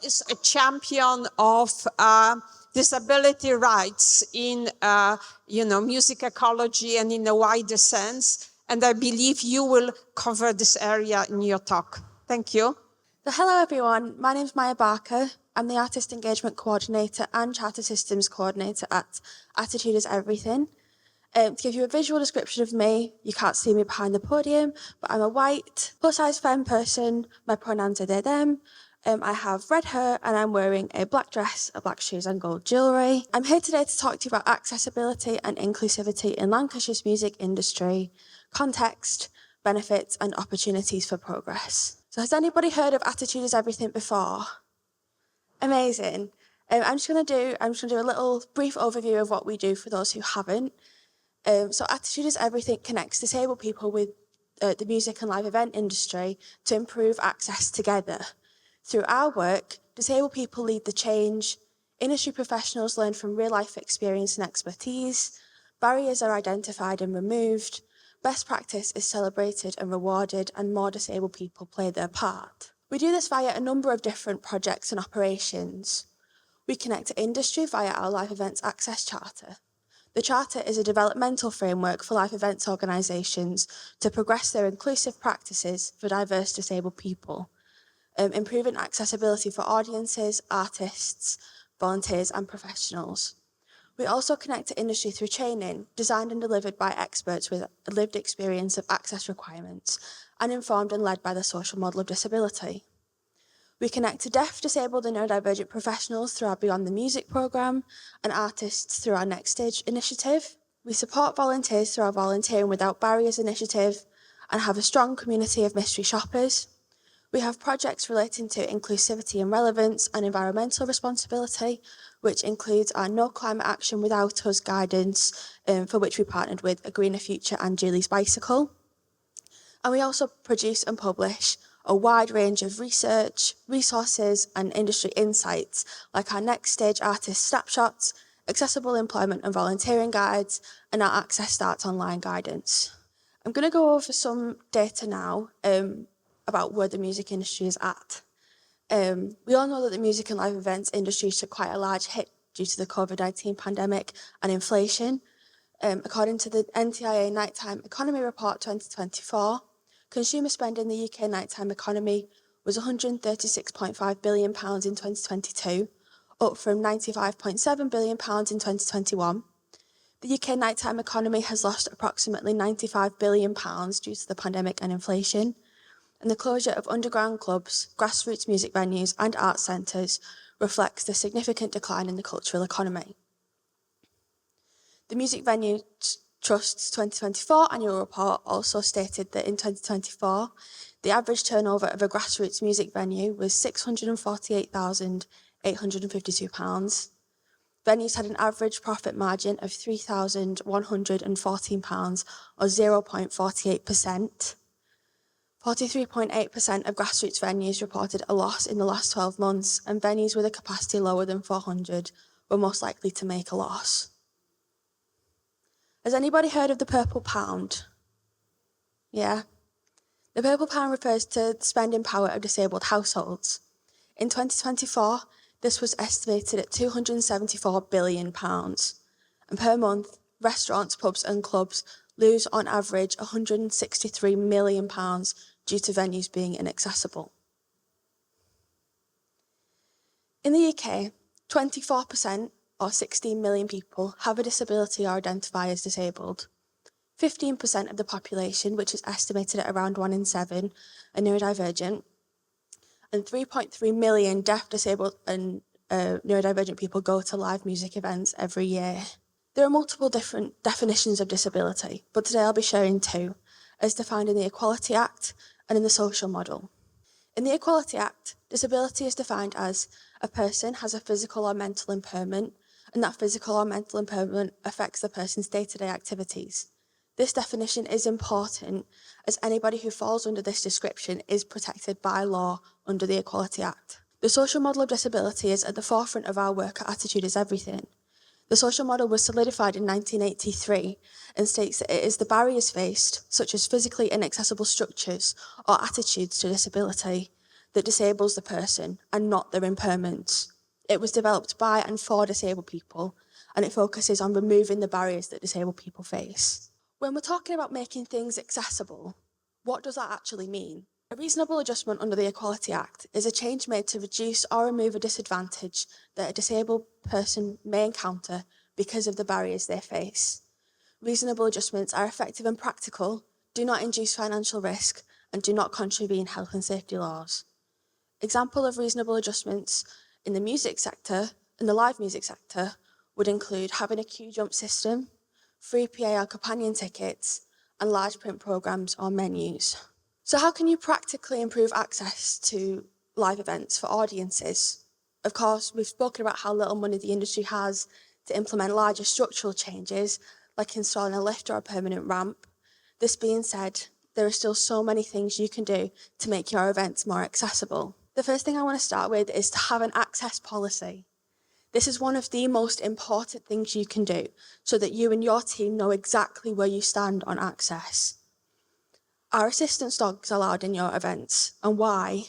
is a champion of disability rights in music ecology and in a wider sense. And I believe you will cover this area in your talk. Thank you. So hello everyone, my name is Maia Barker. I'm the Artist Engagement Coordinator and Charter Systems Coordinator at Attitude is Everything. To give you a visual description of me, you can't see me behind the podium, but I'm a white, plus-size femme person. My pronouns are they, them. I have red hair and I'm wearing a black dress, black shoes and gold jewellery. I'm here today to talk to you about accessibility and inclusivity in Lancashire's music industry, context, benefits and opportunities for progress. So has anybody heard of Attitude is Everything before? Amazing. I'm just going to do a little brief overview of what we do for those who haven't. So Attitude is Everything connects disabled people with the music and live event industry to improve access together. Through our work, disabled people lead the change, industry professionals learn from real-life experience and expertise, barriers are identified and removed, best practice is celebrated and rewarded, and more disabled people play their part. We do this via a number of different projects and operations. We connect to industry via our Live Events Access Charter. The Charter is a developmental framework for live events organisations to progress their inclusive practices for diverse disabled people, improving accessibility for audiences, artists, volunteers and professionals. We also connect to industry through training, designed and delivered by experts with a lived experience of access requirements, and informed and led by the social model of disability. We connect to deaf, disabled and neurodivergent professionals through our Beyond the Music programme and artists through our Next Stage initiative. We support volunteers through our Volunteering Without Barriers initiative and have a strong community of mystery shoppers. We have projects relating to inclusivity and relevance and environmental responsibility, which includes our No Climate Action Without Us guidance, for which we partnered with A Greener Future and Julie's Bicycle. And we also produce and publish a wide range of research, resources and industry insights, like our Next Stage artist snapshots, accessible employment and volunteering guides, and our Access Starts online guidance. I'm going to go over some data now about where the music industry is at. We all know that the music and live events industry took quite a large hit due to the COVID-19 pandemic and inflation. According to the NTIA Nighttime Economy Report 2024, consumer spend in the UK nighttime economy was £136.5 billion in 2022, up from £95.7 billion in 2021. The UK nighttime economy has lost approximately £95 billion due to the pandemic and inflation, and the closure of underground clubs, grassroots music venues and arts centres reflects the significant decline in the cultural economy. The Music Venue Trust's 2024 annual report also stated that in 2024, the average turnover of a grassroots music venue was £648,852. Venues had an average profit margin of £3,114 or 0.48%. 43.8% of grassroots venues reported a loss in the last 12 months, and venues with a capacity lower than 400 were most likely to make a loss. Has anybody heard of the Purple Pound? Yeah? The Purple Pound refers to the spending power of disabled households. In 2024, this was estimated at £274 billion, and per month, restaurants, pubs and clubs lose on average £163 million due to venues being inaccessible. In the UK, 24%, or 16 million people, have a disability or identify as disabled. 15% of the population, which is estimated at around 1 in 7, are neurodivergent, and 3.3 million deaf, disabled and neurodivergent people go to live music events every year. There are multiple different definitions of disability, but today I'll be sharing two, as defined in the Equality Act and in the social model. In the Equality Act, disability is defined as a person has a physical or mental impairment, and that physical or mental impairment affects the person's day-to-day activities. This definition is important, as anybody who falls under this description is protected by law under the Equality Act. The social model of disability is at the forefront of our work at Attitude is Everything. The social model was solidified in 1983 and states that it is the barriers faced, such as physically inaccessible structures or attitudes to disability, that disables the person and not their impairments. It was developed by and for disabled people, and it focuses on removing the barriers that disabled people face. When we're talking about making things accessible, what does that actually mean? A reasonable adjustment under the Equality Act is a change made to reduce or remove a disadvantage that a disabled person may encounter because of the barriers they face. Reasonable adjustments are effective and practical, do not induce financial risk, and do not contravene health and safety laws. Example of reasonable adjustments in the music sector and the live music sector would include having a queue jump system, free PA or companion tickets, and large print programmes or menus. So how can you practically improve access to live events for audiences? Of course, we've spoken about how little money the industry has to implement larger structural changes, like installing a lift or a permanent ramp. This being said, there are still so many things you can do to make your events more accessible. The first thing I want to start with is to have an access policy. This is one of the most important things you can do so that you and your team know exactly where you stand on access. Are assistance dogs allowed in your events, and why?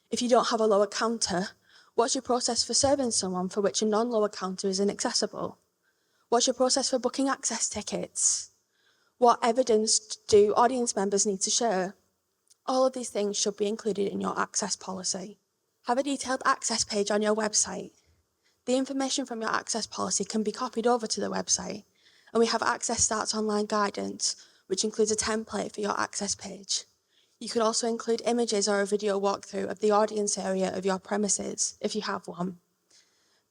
If you don't have a lower counter, what's your process for serving someone for which a non-lower counter is inaccessible? What's your process for booking access tickets? What evidence do audience members need to share? All of these things should be included in your access policy. Have a detailed access page on your website. The information from your access policy can be copied over to the website, and we have Access Starts online guidance, which includes a template for your access page. You could also include images or a video walkthrough of the audience area of your premises, if you have one.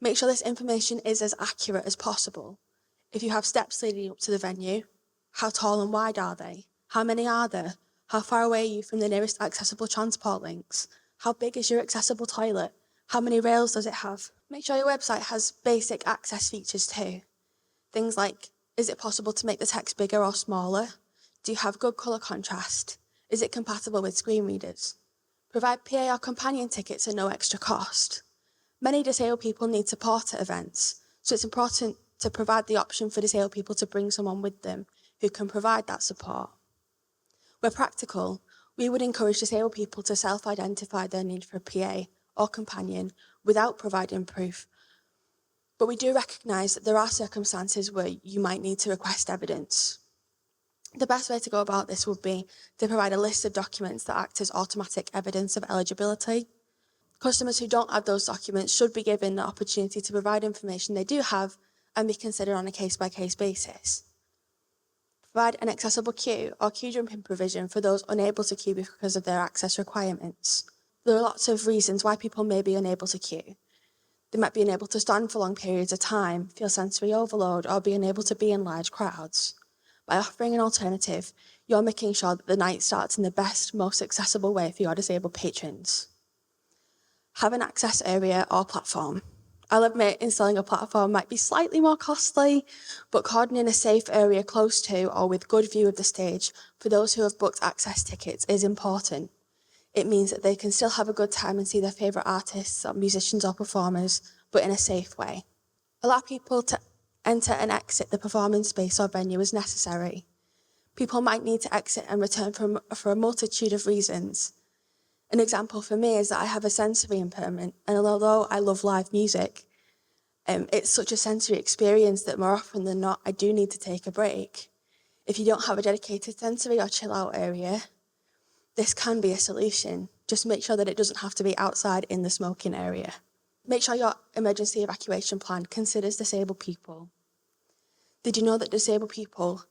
Make sure this information is as accurate as possible. If you have steps leading up to the venue, how tall and wide are they? How many are there? How far away are you from the nearest accessible transport links? How big is your accessible toilet? How many rails does it have? Make sure your website has basic access features too. Things like, is it possible to make the text bigger or smaller? Do you have good colour contrast? Is it compatible with screen readers? Provide PA or companion tickets at no extra cost. Many disabled people need support at events, so it's important to provide the option for disabled people to bring someone with them who can provide that support. Where practical, we would encourage disabled people to self-identify their need for a PA or companion without providing proof. But we do recognise that there are circumstances where you might need to request evidence. The best way to go about this would be to provide a list of documents that act as automatic evidence of eligibility. Customers who don't have those documents should be given the opportunity to provide information they do have and be considered on a case-by-case basis. Provide an accessible queue or queue jumping provision for those unable to queue because of their access requirements. There are lots of reasons why people may be unable to queue. They might be unable to stand for long periods of time, feel sensory overload, or be unable to be in large crowds. By offering an alternative, you're making sure that the night starts in the best, most accessible way for your disabled patrons. Have an access area or platform. I'll admit installing a platform might be slightly more costly, but coordinating a safe area close to or with good view of the stage for those who have booked access tickets is important. It means that they can still have a good time and see their favourite artists or musicians or performers, but in a safe way. Allow people to enter and exit the performance space or venue as necessary. People might need to exit and return for a multitude of reasons. An example for me is that I have a sensory impairment, and although I love live music, it's such a sensory experience that more often than not, I do need to take a break. If you don't have a dedicated sensory or chill out area, this can be a solution. Just make sure that it doesn't have to be outside in the smoking area. Make sure your emergency evacuation plan considers disabled people. Did you know that disabled people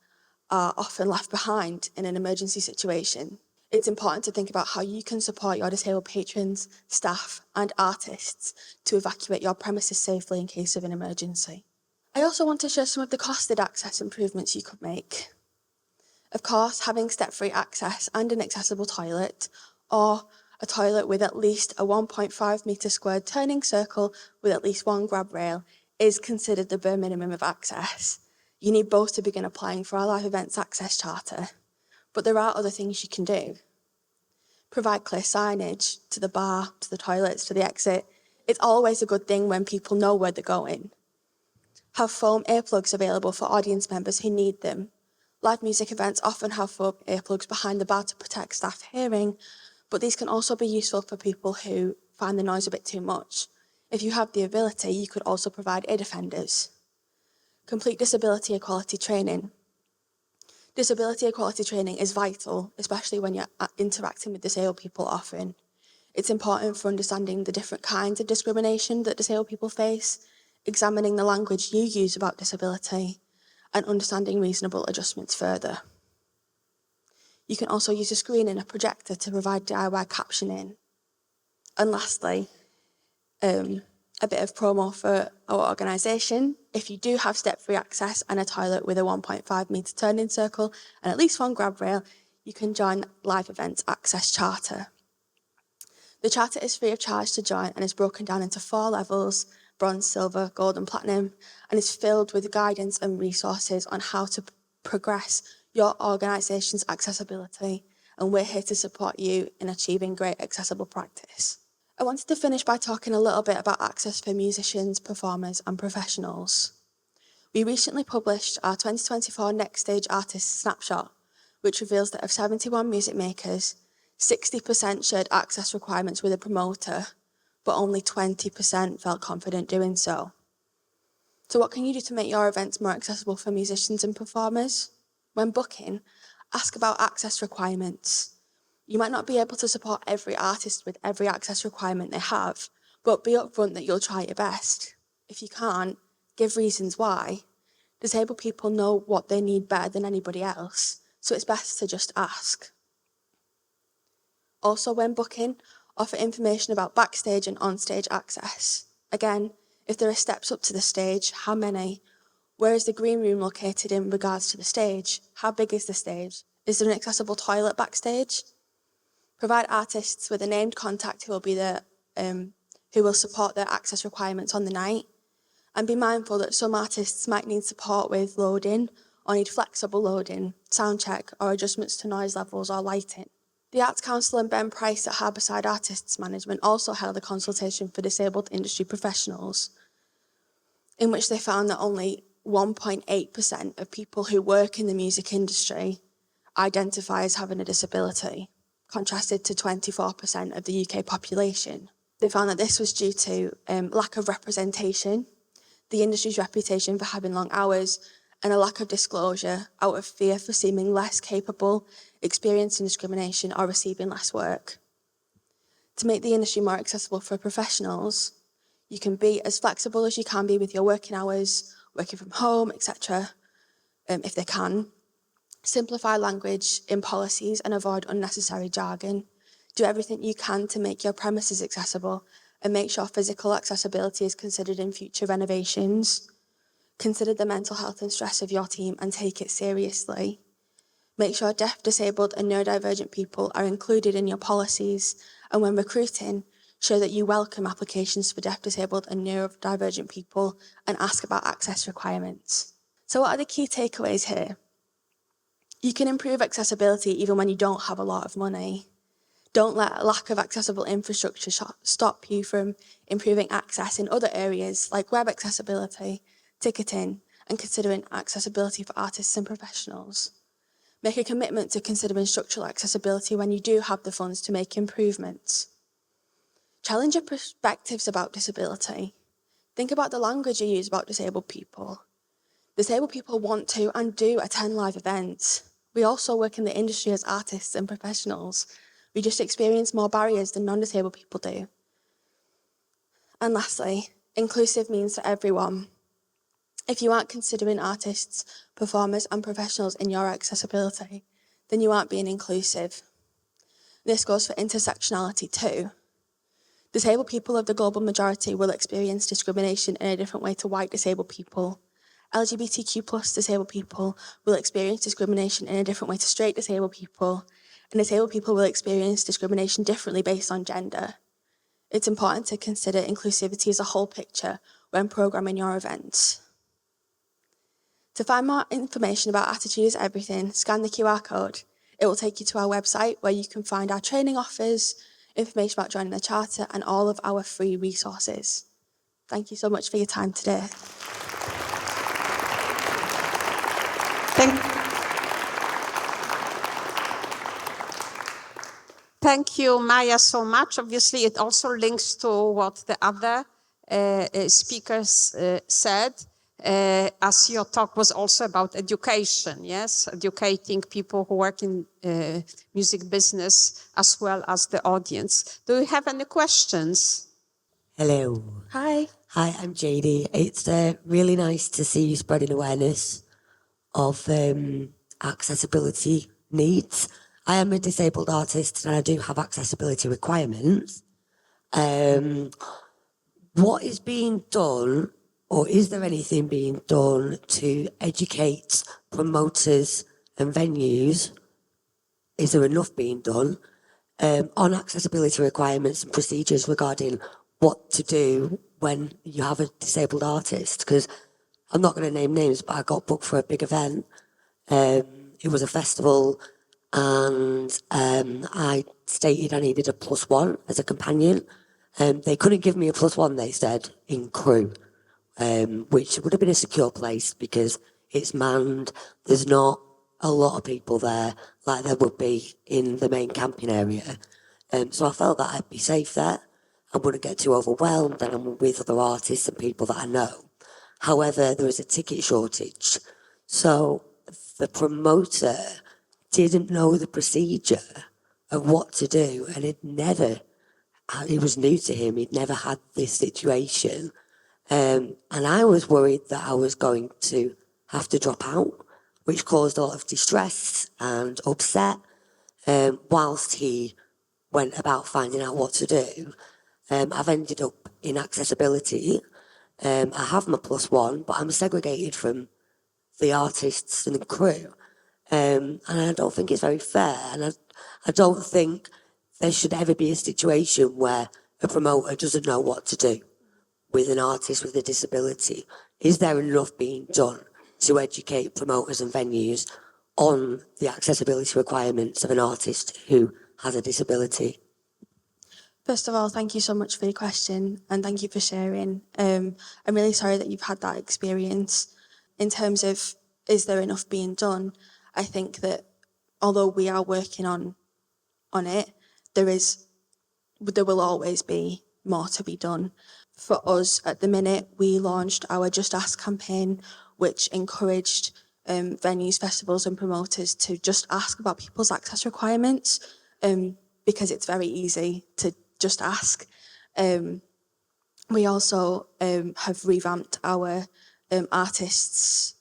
are often left behind in an emergency situation? It's important to think about how you can support your disabled patrons, staff, and artists to evacuate your premises safely in case of an emergency. I also want to share some of the costed access improvements you could make. Of course, having step-free access and an accessible toilet, or a toilet with at least a 1.5 metre squared turning circle with at least one grab rail, is considered the bare minimum of access. You need both to begin applying for our live events access charter. But there are other things you can do. Provide clear signage to the bar, to the toilets, to the exit. It's always a good thing when people know where they're going. Have foam earplugs available for audience members who need them. Live music events often have foam earplugs behind the bar to protect staff hearing, but these can also be useful for people who find the noise a bit too much. If you have the ability, you could also provide aid offenders. Complete disability equality training. Disability equality training is vital, especially when you're interacting with disabled people often. It's important for understanding the different kinds of discrimination that disabled people face, examining the language you use about disability, and understanding reasonable adjustments further. You can also use a screen and a projector to provide DIY captioning. And lastly, a bit of promo for our organisation. If you do have step-free access and a toilet with a 1.5 metre turning circle and at least one grab rail, you can join Live Events Access Charter. The charter is free of charge to join and is broken down into 4 levels: bronze, silver, gold and platinum, and is filled with guidance and resources on how to progress your organisation's accessibility, and we're here to support you in achieving great accessible practice. I wanted to finish by talking a little bit about access for musicians, performers and professionals. We recently published our 2024 Next Stage Artist Snapshot, which reveals that of 71 music makers, 60% shared access requirements with a promoter, but only 20% felt confident doing so. So what can you do to make your events more accessible for musicians and performers? When booking, ask about access requirements. You might not be able to support every artist with every access requirement they have, but be upfront that you'll try your best. If you can't, give reasons why. Disabled people know what they need better than anybody else, so it's best to just ask. Also, when booking, offer information about backstage and onstage access. Again, if there are steps up to the stage, how many? Where is the green room located in regards to the stage? How big is the stage? Is there an accessible toilet backstage? Provide artists with a named contact who will support their access requirements on the night. And be mindful that some artists might need support with loading or need flexible loading, sound check or adjustments to noise levels or lighting. The Arts Council and Ben Price at Harbourside Artists Management also held a consultation for disabled industry professionals, in which they found that only 1.8% of people who work in the music industry identify as having a disability, contrasted to 24% of the UK population. They found that this was due to lack of representation, the industry's reputation for having long hours, and a lack of disclosure out of fear for seeming less capable, experiencing discrimination or receiving less work. To make the industry more accessible for professionals, you can be as flexible as you can be with your working hours, working from home, etc., if they can. Simplify language in policies and avoid unnecessary jargon. Do everything you can to make your premises accessible and make sure physical accessibility is considered in future renovations. Consider the mental health and stress of your team and take it seriously. Make sure deaf, disabled and neurodivergent people are included in your policies, and when recruiting, show that you welcome applications for deaf, disabled and neurodivergent people and ask about access requirements. So what are the key takeaways here? You can improve accessibility even when you don't have a lot of money. Don't let a lack of accessible infrastructure stop you from improving access in other areas like web accessibility, ticketing, and considering accessibility for artists and professionals. Make a commitment to considering structural accessibility when you do have the funds to make improvements. Challenge your perspectives about disability. Think about the language you use about disabled people. Disabled people want to and do attend live events. We also work in the industry as artists and professionals. We just experience more barriers than non-disabled people do. And lastly, inclusive means for everyone. If you aren't considering artists, performers and professionals in your accessibility, then you aren't being inclusive. This goes for intersectionality too. Disabled people of the global majority will experience discrimination in a different way to white disabled people. LGBTQ+ disabled people will experience discrimination in a different way to straight disabled people, and disabled people will experience discrimination differently based on gender. It's important to consider inclusivity as a whole picture when programming your events. To find more information about Attitude is Everything, scan the QR code. It will take you to our website where you can find our training offers, information about joining the charter, and all of our free resources. Thank you so much for your time today. Thank you, Maia, so much. Obviously, it also links to what the other speakers said, as your talk was also about education, yes? Educating people who work in music business as well as the audience. Do you have any questions? Hello. Hi. Hi, I'm JD. It's really nice to see you spreading awareness of accessibility needs. I am a disabled artist and I do have accessibility requirements. What is being done, or is there anything being done to educate promoters and venues? Is there enough being done on accessibility requirements and procedures regarding what to do when you have a disabled artist? Because I'm not going to name names, but I got booked for a big event. It was a festival, and I stated I needed a +1 as a companion. They couldn't give me a +1, they said, in crew, which would have been a secure place because it's manned. There's not a lot of people there like there would be in the main camping area. So I felt that I'd be safe there. I wouldn't get too overwhelmed, and I'm with other artists and people that I know. However, there was a ticket shortage. So the promoter didn't know the procedure of what to do, and it was new to him. He'd never had this situation. And I was worried that I was going to have to drop out, which caused a lot of distress and upset. Whilst he went about finding out what to do, I've ended up in accessibility. I have my +1, but I'm segregated from the artists and the crew. And I don't think it's very fair. And I don't think there should ever be a situation where a promoter doesn't know what to do with an artist with a disability. Is there enough being done to educate promoters and venues on the accessibility requirements of an artist who has a disability? First of all, thank you so much for your question and thank you for sharing. I'm really sorry that you've had that experience. In terms of, is there enough being done? I think that although we are working on it, there will always be more to be done. For us, at the minute, we launched our Just Ask campaign, which encouraged venues, festivals and promoters to just ask about people's access requirements, because it's very easy to just ask. We also have revamped our artists'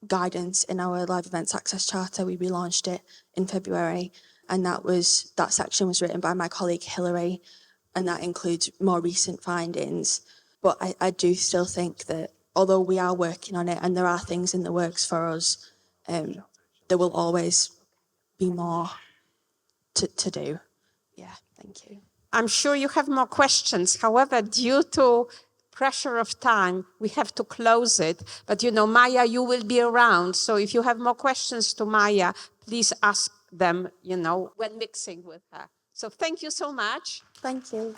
guidance in our live events access charter. We relaunched it in February, and that section was written by my colleague Hilary, and that includes more recent findings. But I do still think that although we are working on it and there are things in the works for us, there will always be more to do. Yeah, thank you. I'm sure you have more questions. However, due to pressure of time, we have to close it. But Maia, you will be around. So if you have more questions to Maia, please ask them, when mixing with her. So thank you so much. Thank you.